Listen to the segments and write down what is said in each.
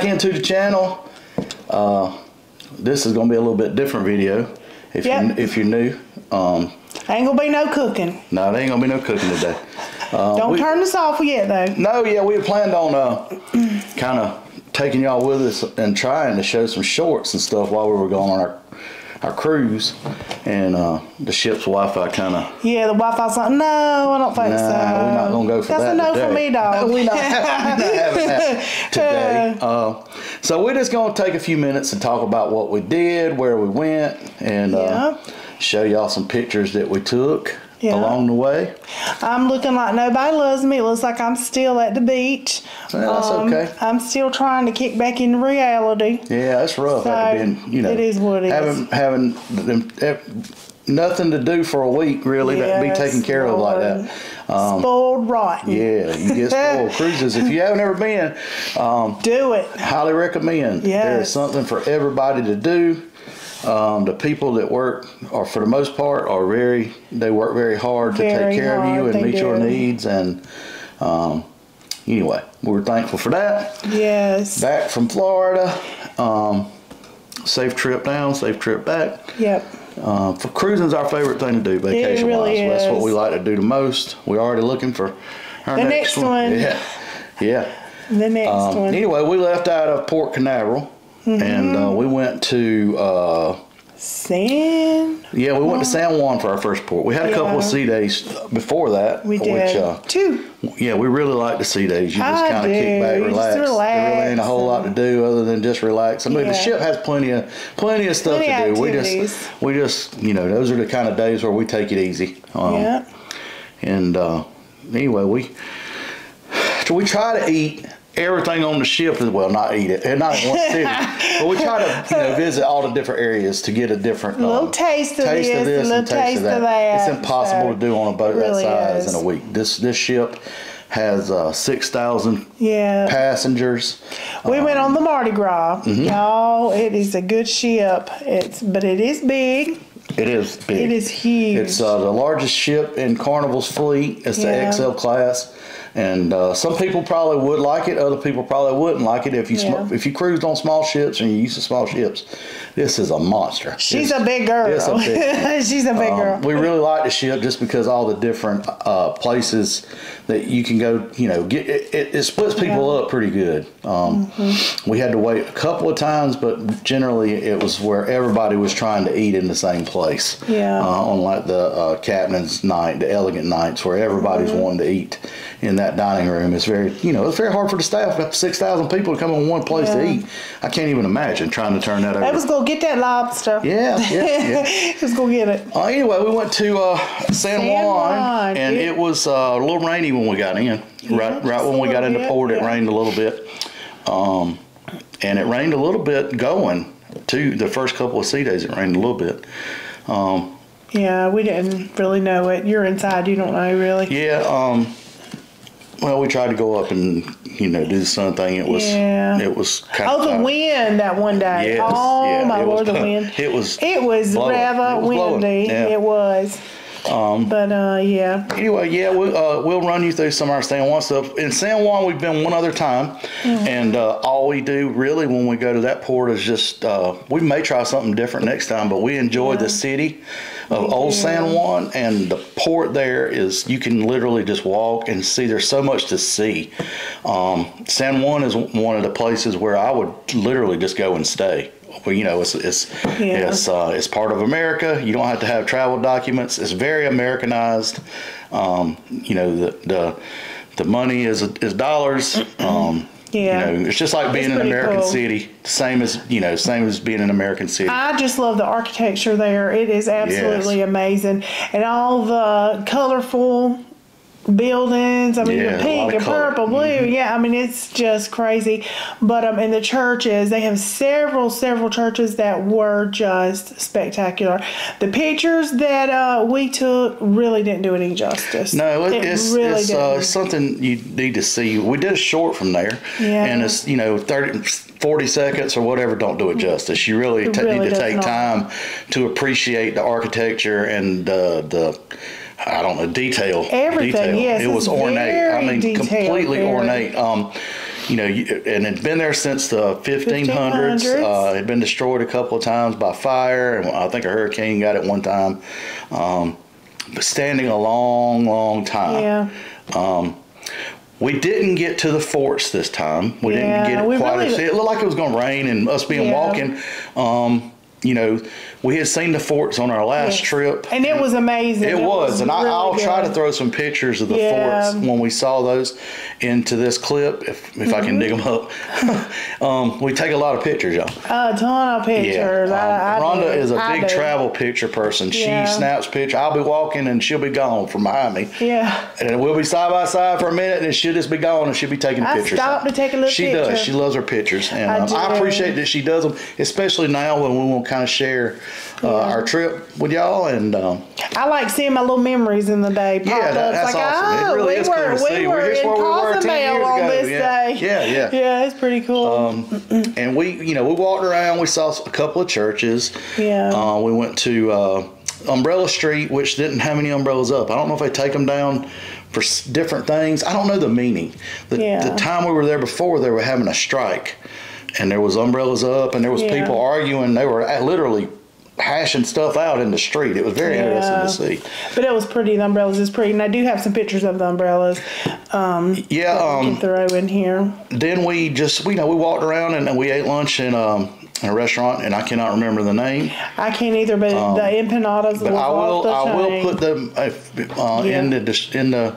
into the channel. This is gonna be a little bit different video. If you're new, ain't gonna be no cooking. No, there ain't gonna be no cooking today. Don't turn this off yet, though. No, yeah, we had planned on kind of taking y'all with us and trying to show some shorts and stuff while we were going on our cruise, and the ship's Wi-Fi kind of. Yeah, the Wi-Fi's like, no, I don't think so. We're not gonna go for that. That's a no today. for me, dog. No, we're not having that today. So we're just gonna take a few minutes and talk about what we did, where we went, and show y'all some pictures that we took along the way. I'm looking like nobody loves me. It looks like I'm still at the beach. Well, that's okay. I'm still trying to kick back into reality. Yeah, it's rough. So, it is what it is. Having nothing to do for a week, really, that be taken care of like that. Spoiled rotten. Yeah, you get spoiled. Cruises, if you haven't ever been, do it. Highly recommend. Yes. There's something for everybody to do. The people that work, or for the most part, they work very hard to take care of you and meet your needs. And anyway, we're thankful for that. Yes. Back from Florida. Safe trip down, safe trip back. Yep. For cruising is our favorite thing to do, vacation wise. Really is. That's what we like to do the most. We're already looking for our next one. Yeah. The next one. Anyway, we left out of Port Canaveral. And we went to we went to San Juan for our first port. We had a couple of sea days before that. We did. Two. Yeah, we really like the sea days. You just kind of kick back, relax. There really ain't a whole lot to do other than just relax. I mean, the ship has plenty of stuff to do. We just those are the kind of days where we take it easy. And anyway, we try to eat everything on the ship as well, not eat it, and not in one city, but we try to visit all the different areas to get a different little taste of this and taste of that. It's impossible to do on a boat that size in a week. This ship has 6,000 passengers. We went on the Mardi Gras, y'all. It is a good ship. But it is big. It is big. It is huge. It's the largest ship in Carnival's fleet. It's the XL class. And some people probably would like it. Other people probably wouldn't like it. If you cruised on small ships and you're used to small ships, this is a monster. She's a big girl. It's a big She's a big girl. We really like the ship just because all the different places that you can go. It splits people up pretty good. We had to wait a couple of times, but generally it was where everybody was trying to eat in the same place. On like the captain's night, the elegant nights, where everybody's wanting to eat in that dining room. It's very, it's very hard for the staff. 6,000 people to come in one place to eat. I can't even imagine trying to turn that over. They was gonna get that lobster. Yeah. Just go get it. Anyway, we went to San Juan, and it was a little rainy when we got in. Right when we got into port, it rained a little bit, and it rained a little bit going to the first couple of sea days. It rained a little bit. We didn't really know it. You're inside. You don't know really. Yeah. Well, we tried to go up and do the sun thing. It was kind of the wind that one day. Yes, my Lord, the wind. It was blowing. Rather windy. It was. Anyway, we'll run you through some of our San Juan stuff. In San Juan, we've been one other time, and all we do really when we go to that port is just we may try something different next time, but we enjoy the city of Old San Juan, and the port there is, you can literally just walk and see. There's so much to see. San Juan is one of the places where I would literally just go and stay. Well, it's part of America. You don't have to have travel documents. It's very Americanized. The money is dollars. It's just like being in an American city. Same as being in an American city. I just love the architecture there. It is absolutely amazing, and all the colorful buildings. I mean, the pink and purple, blue. I mean, it's just crazy. But in the churches, they have several churches that were just spectacular. The pictures that we took really didn't do it any justice. No, it's something you need to see. We did a short from there, and it's 40 seconds or whatever don't do it justice. You really need to take time to appreciate the architecture and the detail. Everything, yes. It was ornate. I mean, completely ornate. you know, and it'd been there since the 1500s. It had been destroyed a couple of times by fire, and I think a hurricane got it one time. But standing a long, long time. Yeah. We didn't get to the forts this time. We didn't get quite as it looked like it was going to rain, and us being walking. You know, we had seen the forts on our last trip. And it was amazing. It was. And really I'll try to throw some pictures of the forts when we saw those into this clip, if I can dig them up. We take a lot of pictures, y'all. A ton of pictures. Rhonda is a big travel picture person. She snaps pictures. I'll be walking and she'll be gone from behind me. Yeah. And we'll be side by side for a minute, and she'll just be gone, and she'll be taking pictures. I stopped to take a little picture. She does. She loves her pictures. And I appreciate that she does them, especially now when we want to kind of share our trip with y'all. And I like seeing my little memories in the day. Yeah, that's like, awesome. It really is cool to see. We were in Cozumel on this day. Yeah. Yeah, it's pretty cool. And we walked around. We saw a couple of churches. Yeah. We went to Umbrella Street, which didn't have any umbrellas up. I don't know if they take them down for different things. I don't know the meaning. The time we were there before, they were having a strike, and there was umbrellas up, and there was people arguing. They were literally hashing stuff out in the street. It was very interesting to see. But it was pretty. The umbrellas is pretty, and I do have some pictures of the umbrellas. We can throw in here. Then we just we walked around and we ate lunch in a restaurant, and I cannot remember the name. I can't either, but the empanadas. But I will put them in the.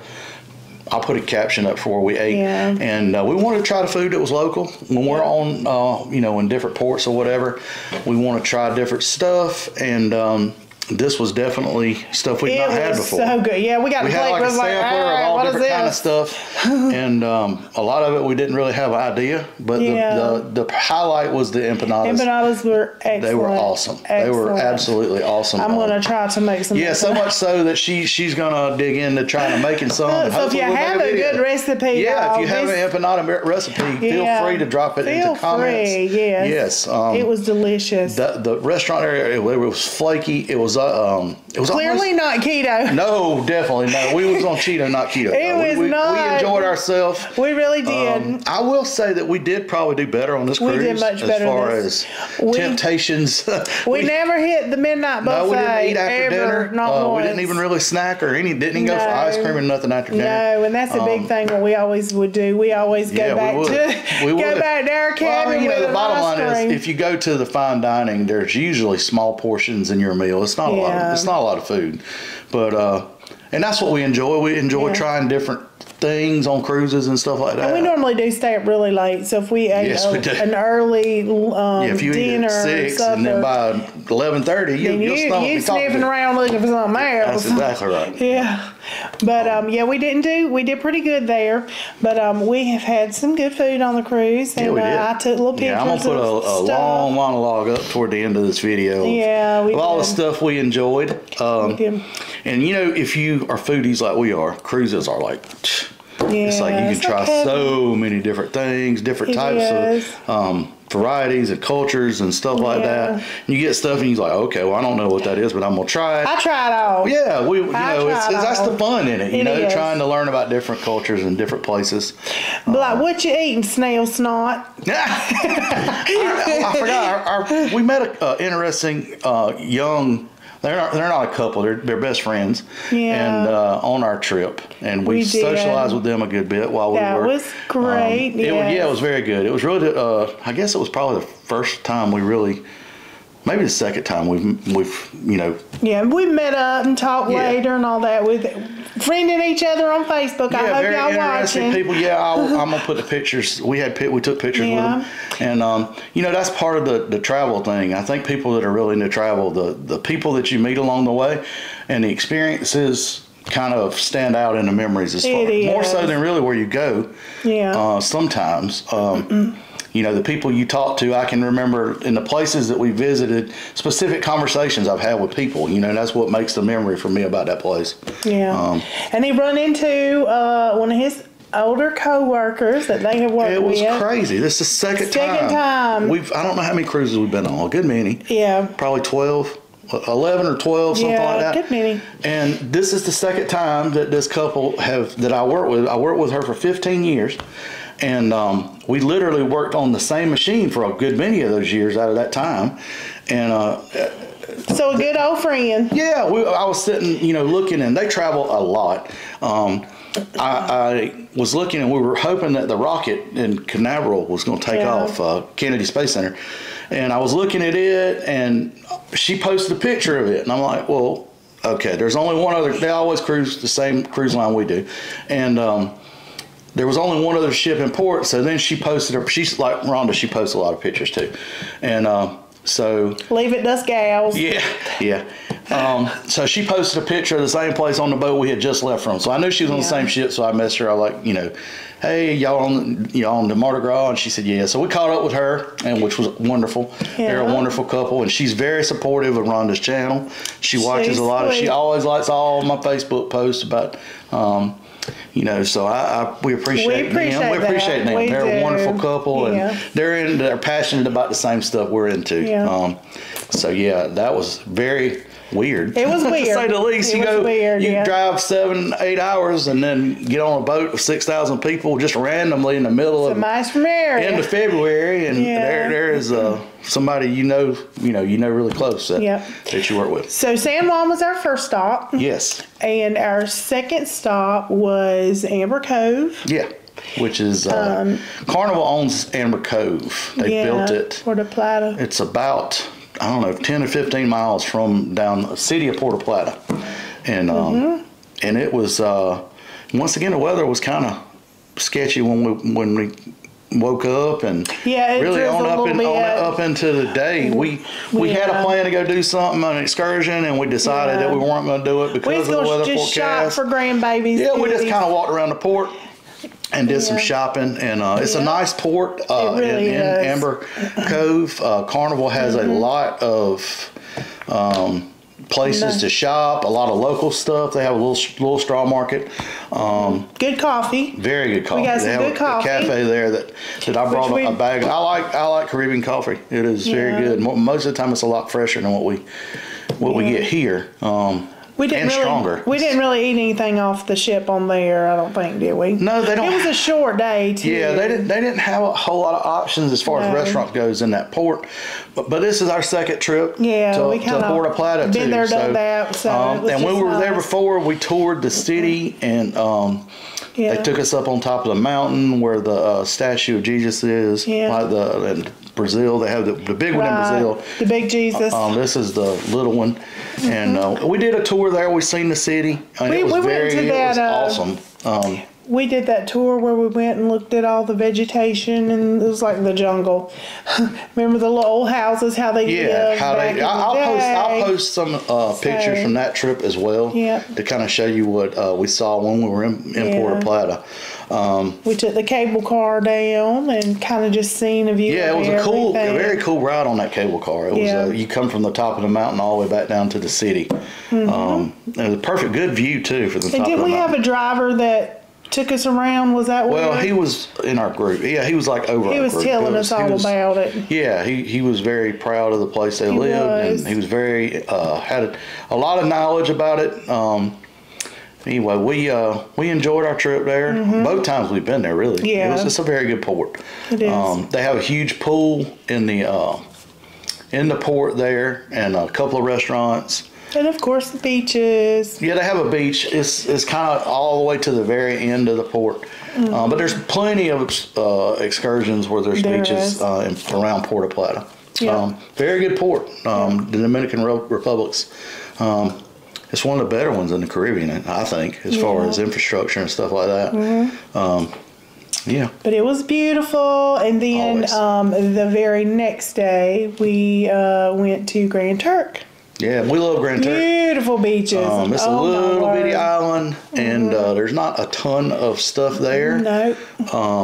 I'll put a caption up for where we ate, and we wanted to try the food that was local. When we're on, in different ports or whatever, we want to try different stuff, and this was definitely stuff we'd not had before. So good, yeah. We got a sampler of all different kind of stuff, and a lot of it we didn't really have an idea. But the highlight was the empanadas. Empanadas were excellent. They were awesome. They were absolutely awesome. I'm gonna try to make some. Yeah, so much so that she's gonna dig into trying to making some. So if you have a good recipe, if you have an empanada recipe, feel free to drop it into comments. Yes. It was delicious. The restaurant area, it was flaky. It was clearly not keto. No, definitely no. We was on keto, not keto. We enjoyed ourselves. We really did. I will say that we did probably do better on this cruise. We did much better as far as temptations. We never hit the midnight buffet. No, we didn't eat after dinner. Not once. We didn't even really snack or didn't even go for ice cream or nothing after dinner. No, and that's a big thing that we always would do. We always go back to our cabin with the bottom line is, if you go to the fine dining, there's usually small portions in your meal. It's not a lot. It's not a lot of food, but and that's what we enjoy. We enjoy trying different things on cruises and stuff like that. And we normally do stay up really late, so if we ate an early if you dinner eat at 6 and then by 11:30, you're sniffing around looking for something else. That's exactly right. Yeah, but we did pretty good there. But we have had some good food on the cruise, and I took little pictures. I'm gonna put a long monologue up toward the end of this video. Of all the stuff we enjoyed. We did. And if you are foodies like we are, cruises are like. It's like you can try so many different things, different types of varieties and cultures and stuff like that. And you get stuff and you're like, okay, well, I don't know what that is, but I'm gonna try it. I tried all. Yeah, that's the fun in it. Trying to learn about different cultures and different places. But like, what you eating, snail snot? I forgot. We met an interesting young. They're not a couple. They're best friends. Yeah. And on our trip, and we socialized with them a good bit while we were. That was great. It was very good. It was really. I guess it was probably the first time we really. Maybe the second time we've Yeah, we met up and talked later and all that with friending each other on Facebook. I hope y'all watching. People. I'm gonna put the pictures. We took pictures with them, and that's part of the travel thing. I think people that are really into travel, the people that you meet along the way, and the experiences kind of stand out in the memories more so than really where you go. Yeah. Sometimes. The people you talk to, I can remember in the places that we visited, specific conversations I've had with people. That's what makes the memory for me about that place. Yeah. And he run into one of his older co-workers that they have worked with. It was crazy. This is the second time. I don't know how many cruises we've been on. A good many. Yeah. Probably 12. 11 or 12, something like that. Good many. And this is the second time that this couple that I worked with. I worked with her for 15 years. And we literally worked on the same machine for a good many of those years out of that time. And so a good old friend. Yeah, I was sitting, looking, and they travel a lot. I was looking, and we were hoping that the rocket in Canaveral was going to take off Kennedy Space Center. And I was looking at it, and she posted a picture of it. And I'm like, well, okay, there's only one other. They always cruise the same cruise line we do. And there was only one other ship in port. So then she posted her. She's like Rhonda, she posts a lot of pictures too. And so leave it to us gals. Yeah. So she posted a picture of the same place on the boat we had just left from. So I knew she was on the same ship. So I messaged her. I was like, hey, y'all on the Mardi Gras? And she said, yeah. So we caught up with her, and which was wonderful. Yeah. They're a wonderful couple, and she's very supportive of Rhonda's channel. She watches a lot of. She always likes all my Facebook posts about. So we appreciate them. We appreciate them. They're a wonderful couple, and they're passionate about the same stuff we're into. Yeah. That was very weird. It was weird. To say the least. You drive 7-8 hours and then get on a boat with 6,000 people just randomly in the middle of end of February, and there is somebody really close that you work with. So San Juan was our first stop. Yes. And our second stop was Amber Cove. Yeah. Which is Carnival owns Amber Cove. They built it. Puerto Plata. It's about 10 or 15 miles from down the city of Puerto Plata, and and it was once again the weather was kind of sketchy when we woke up, and really on up into the day we had a plan to go do something, an excursion, and we decided that we weren't going to do it because of the weather forecast. Shop for grandbabies. Yeah, we just kind of walked around the port and did some shopping, and it's a nice port in Amber Cove. Carnival has a lot of places to shop, a lot of local stuff. They have a little straw market. Good coffee. Very good coffee. We got some good coffee. A cafe there that I brought a bag. I like Caribbean coffee. It is very good. Most of the time, it's a lot fresher than what we get here. We didn't really eat anything off the ship on there, I don't think, did we? No, they don't. It was a short day too. Yeah, they didn't have a whole lot of options as far as restaurants goes in that port. But this is our second trip to Puerto Plata too. Been there, done that. So and when we were there before, we toured the city, and they took us up on top of the mountain where the statue of Jesus is. Yeah. Like in Brazil, they have the big one in Brazil. The big Jesus. This is the little one. And we did a tour there. We seen the city. And it was awesome. We did that tour where we went and looked at all the vegetation, and it was like the jungle. Remember the little old houses, how they lived I'll post some pictures from that trip as well to kind of show you what we saw when we were in Puerto Plata. We took the cable car down and kind of just seen a view. Yeah, it was a very cool ride on that cable car. It was you come from the top of the mountain all the way back down to the city. And it was a good view too for the top of the mountain. And didn't we have a driver that took us around? Was that he was in our group. Yeah, he was like over our group. He was telling us all about it. Yeah, he was very proud of the place they lived, and he was very had a lot of knowledge about it. Anyway, we enjoyed our trip there. Both times we've been there, really. Yeah, it's a very good port. It is. They have a huge pool in the port there, and a couple of restaurants. And of course the beaches. Yeah, they have a beach. It's kind of all the way to the very end of the port. But there's plenty of excursions where there's beaches around Puerto Plata. Yeah. Very good port. The Dominican Republic's. It's one of the better ones in the Caribbean, I think, as far as infrastructure and stuff like that. But it was beautiful. And then the very next day, we went to Grand Turk. Yeah, we love Grand Turk. Beautiful beaches. It's a little bitty island, and there's not a ton of stuff there. No.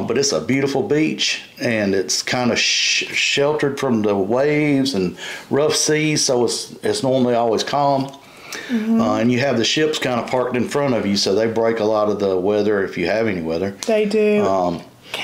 But it's a beautiful beach, and it's kind of sheltered from the waves and rough seas, so it's normally always calm. And you have the ships kind of parked in front of you, so they break a lot of the weather if you have any weather. They do.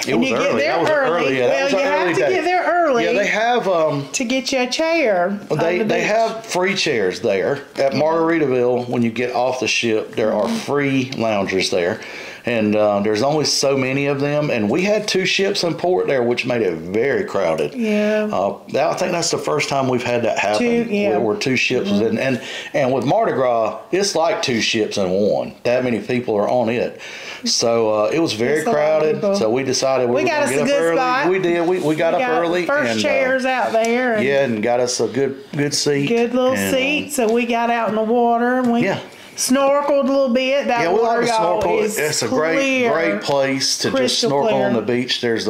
It was early. That was early. Yeah, well, you have to get there early. Yeah, they have to get you a chair. They have free chairs there at Margaritaville. When you get off the ship, there are free loungers there, and there's only so many of them. And we had 2 ships in port there, which made it very crowded. Yeah. I think that's the first time we've had that happen. Where 2 ships was in, and with Mardi Gras, it's like 2 ships in one. That many people are on it. So it was very crowded. So we decided we were going to get up early. Spot. We did. We got up early. First chairs out there. And got us a good seat. Good little seat. So we got out in the water and we snorkeled a little bit. That we water, like to snorkel. It's a clear, great place to just snorkel on the beach. There's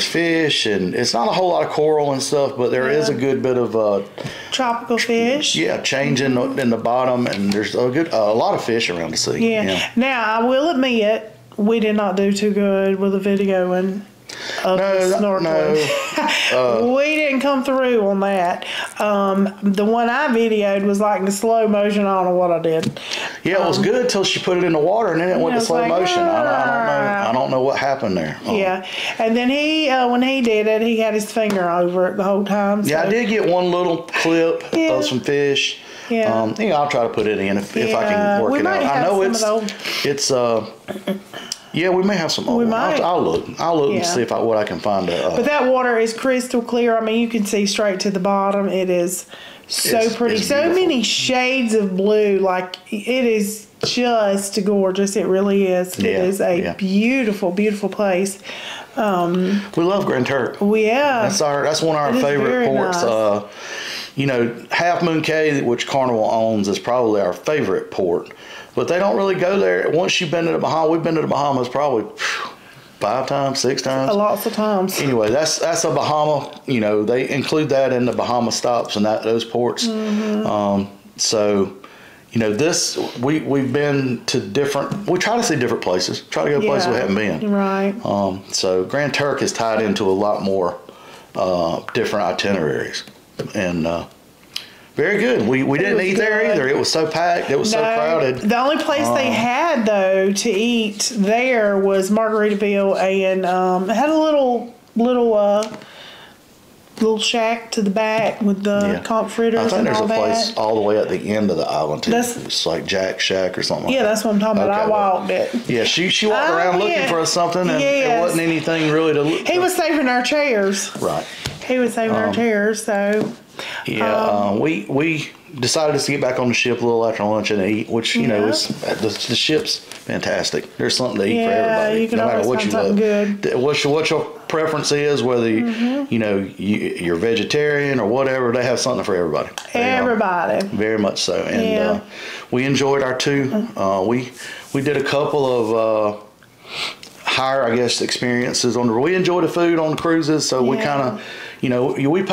fish, and it's not a whole lot of coral and stuff, but there is a good bit of tropical fish. Change in the bottom, and there's a lot of fish around the sea. Yeah. Now I will admit we did not do too good with the videoing of the snorkeling. We didn't come through on that. The one I videoed was like in slow motion. I don't know what I did. Yeah, it was good till she put it in the water, and then it went to slow motion. I don't know what happened there. Yeah, and then he when he did it, he had his finger over it the whole time. So. Yeah, I did get one little clip of some fish. Yeah. I'll try to put it in if I can work it out. I know it's yeah, we may have some more. I'll look and see what I can find. But that water is crystal clear. I mean, you can see straight to the bottom. It is so pretty. So many shades of blue. Like, it is just gorgeous. It really is. It is a beautiful, beautiful place. We love Grand Turk. Yeah. That's one of our favorite ports. Nice. Half Moon Cay, which Carnival owns, is probably our favorite port. But they don't really go there. Once you've been to the Bahamas, we've been to the Bahamas probably 5 times, 6 times. Lots of times. Anyway, that's a Bahama. They include that in the Bahama stops and those ports. So, we've been to different. We try to see different places. Try to go to places we haven't been. Right. So Grand Turk is tied into a lot more different itineraries, and. Very good. We didn't eat there either. It was so packed. It was so crowded. The only place they had, though, to eat there was Margaritaville, and it had a little shack to the back with the conch fritters and all that. I think there's a place all the way at the end of the island, too. It's like Jack's Shack or something like that. Yeah, that's what I'm talking about. I walked it. Yeah, she walked around looking for something, and it wasn't anything really to look. He was saving our chairs. Right. He was saving our chairs, so... Yeah, we decided to get back on the ship a little after lunch and eat, which the ship's fantastic. There's something to eat for everybody. You can always find something good. What your preference is, whether you're vegetarian or whatever, they have something for everybody. Everybody, very much so, and we enjoyed our 2. We did a couple of higher, I guess, experiences on the. We enjoy the food on the cruises, so we kind of, we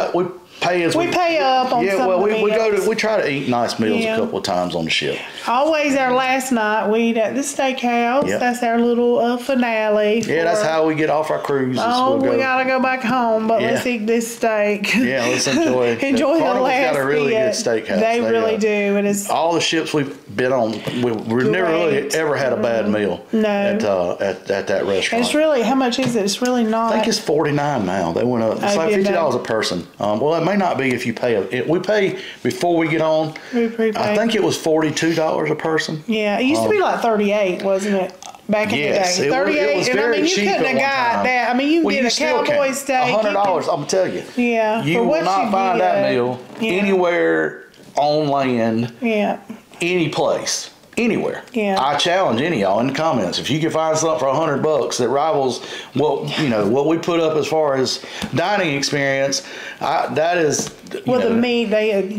pay up on some of the meals. We try to eat nice meals a couple of times on the ship. Always our last night we eat at the Steakhouse. Yep. That's our little finale. That's how we get off our cruise. We gotta go back home, but let's eat this steak. Yeah, let's enjoy it. Enjoy the last got a really good steakhouse. They really do. It is all the ships we've been on. We've never really ever had a bad meal. No. At that restaurant. And it's really, how much is it? It's really not. I think it's $49 now. They went up. It's like $50 a person. Well, it may not be if you pay. We pay before we get on. We prepay. I think it was $42 a person. Yeah, it used to be like 38, wasn't it? Back in the day, 38. It was very cheap. You couldn't have got that. I mean, you can get a cowboy steak. $100. I'm gonna tell you. Yeah. You will not find that meal anywhere on land. Yeah. Any place. Anywhere. Yeah. I challenge any of y'all in the comments. If you can find something for $100 that rivals what we put up as far as dining experience, that is. The meat,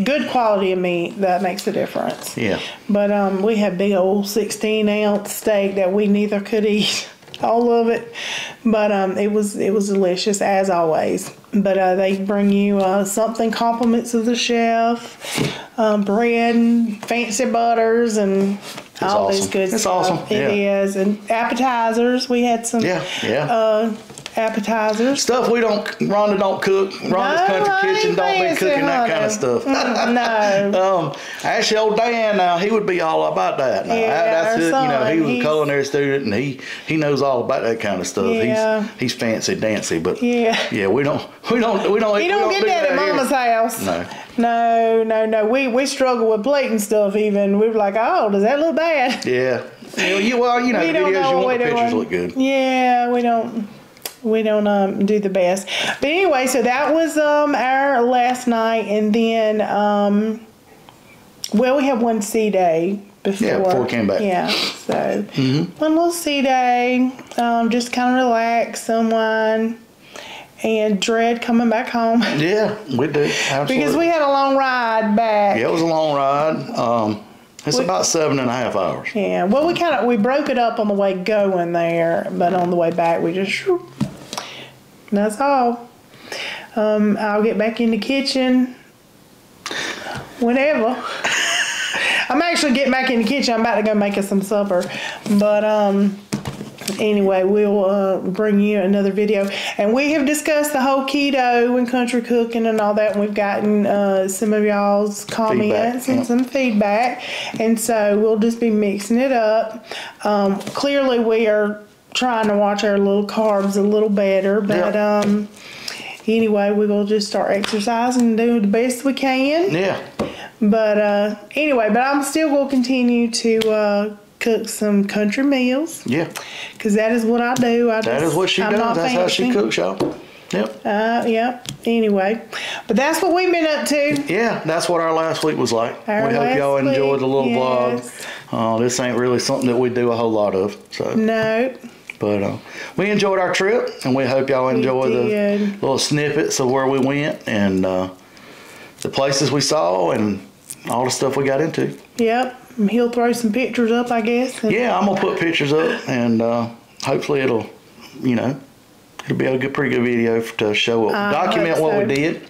good quality of meat, that makes a difference. Yeah. But we had big old 16-ounce steak that we neither could eat all of it, but it was delicious as always. But they bring you something compliments of the chef, bread and fancy butters and all this good stuff. It's awesome. It is, and appetizers. We had some appetizers. Stuff Rhonda don't cook. Rhonda's country kitchen don't be cooking that kind of stuff. No. Actually, old Dan now, he would be all about that. Now. Yeah, that's it. You know, he was a culinary student, and he knows all about that kind of stuff. Yeah. He's fancy dancy, but yeah, we don't You don't get that at Mama's house. No. We struggle with plate and stuff. Even we're like, oh, does that look bad? Yeah. The videos you want the pictures look good. Yeah, we don't do the best. But anyway, so that was our last night, and then we had one sea day before. Yeah, before we came back. Yeah, so one little sea day, just kind of relax, unwind, and dread coming back home. Yeah, we do. Absolutely. Because we had a long ride back. Yeah, it was a long ride. It's about 7.5 hours. Yeah, well, we broke it up on the way going there, but on the way back we just, that's all. I'll get back in the kitchen whenever. I'm actually getting back in the kitchen. I'm about to go make us some supper, but anyway, we'll bring you another video. And we have discussed the whole keto and country cooking and all that. And we've gotten some of y'all's comments and some feedback. And so we'll just be mixing it up. Clearly, we are trying to watch our little carbs a little better. But anyway, we will just start exercising and do the best we can. Yeah. But anyway, I'm still going to continue to cook some country meals. Yeah. Because that is what I do. That is what she does. That's how she cooks, y'all. Yep. Yep. Anyway, but that's what we've been up to. Yeah, that's what our last week was like. We hope y'all enjoyed the little vlog. This ain't really something that we do a whole lot of. So. No. But we enjoyed our trip, and we hope y'all enjoy the little snippets of where we went and the places we saw and all the stuff we got into. Yep. He'll throw some pictures up, I guess. Yeah, I'm going to put pictures up, and hopefully it'll be a pretty good video to show document what we did.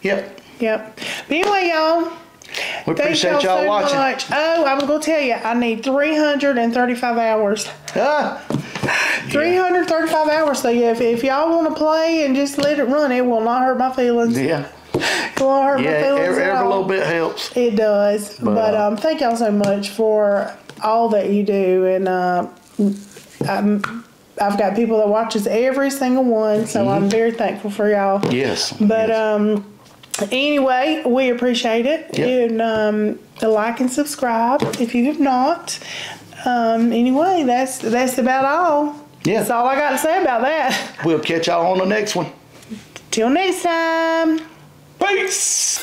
Yep. But anyway, y'all. We appreciate y'all watching. Much. Oh, I was going to tell you, I need 335 hours. 335 hours. So if y'all want to play and just let it run, it will not hurt my feelings. Yeah. It won't hurt my feelings every little bit helps. It does. But thank y'all so much for all that you do. And I've got people that watches every single one, so I'm very thankful for y'all. Yes. But anyway, we appreciate it. Yep. And like and subscribe if you have not. Anyway, that's about all. Yeah. That's all I got to say about that. We'll catch y'all on the next one. Till next time. Peace.